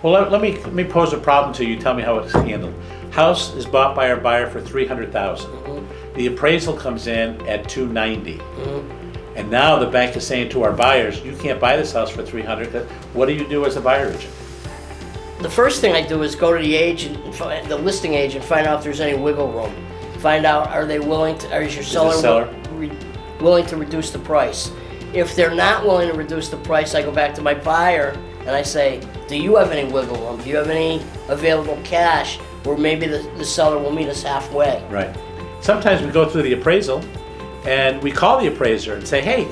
Well, let me pose a problem to you. Tell me how it's handled. House is bought by our buyer for $300,000. The appraisal comes in at $290. And now the bank is saying to our buyers, you can't buy this house for $300,000. What do you do as a buyer agent? The first thing I do is go to the agent, the listing agent, find out if there's any wiggle room. Find out, is your seller willing to reduce the price? If they're not willing to reduce the price, I go back to my buyer and I say, do you have any wiggle room? Do you have any available cash where maybe the seller will meet us halfway? Right. Sometimes we go through the appraisal and we call the appraiser and say, hey,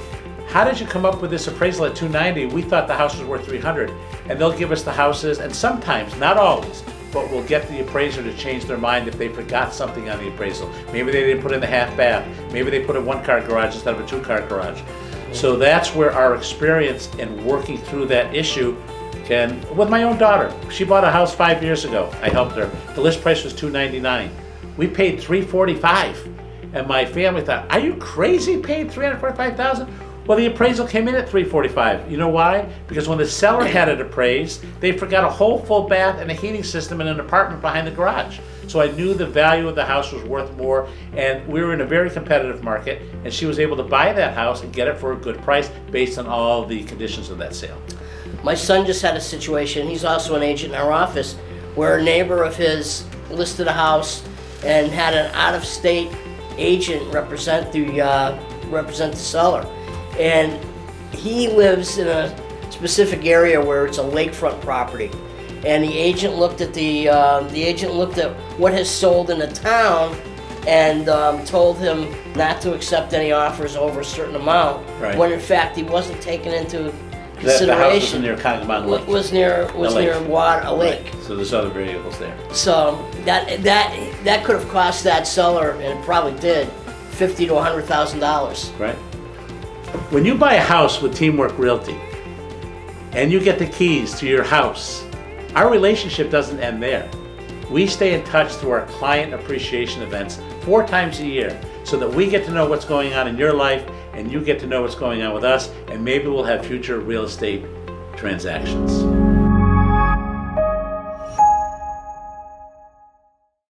how did you come up with this appraisal at $290? We thought the house was worth $300. And they'll give us the houses, and sometimes, not always, but we'll get the appraiser to change their mind if they forgot something on the appraisal. Maybe they didn't put in the half bath. Maybe they put a one-car garage instead of a two-car garage. So that's where our experience in working through that issue can, with my own daughter, she bought a house 5 years ago. I helped her. The list price was $299. We paid $345. And my family thought, are you crazy paying $345,000? Well, the appraisal came in at $345. You know why? Because when the seller had it appraised, they forgot a whole full bath and a heating system in an apartment behind the garage. So I knew the value of the house was worth more, and we were in a very competitive market, and she was able to buy that house and get it for a good price based on all the conditions of that sale. My son just had a situation, he's also an agent in our office, where a neighbor of his listed a house and had an out-of-state agent represent the seller. And he lives in a specific area where it's a lakefront property. And the agent looked at what has sold in the town and told him not to accept any offers over a certain amount. Right. When in fact he wasn't taken into The house was consideration. near Congamon Lake. Was near a lake. Right. So there's other variables there. So that could have cost that seller, and it probably did, $50,000 to $100,000. Right. When you buy a house with Teamwork Realty and you get the keys to your house, our relationship doesn't end there. We stay in touch through our client appreciation events 4 times a year so that we get to know what's going on in your life and you get to know what's going on with us, and maybe we'll have future real estate transactions.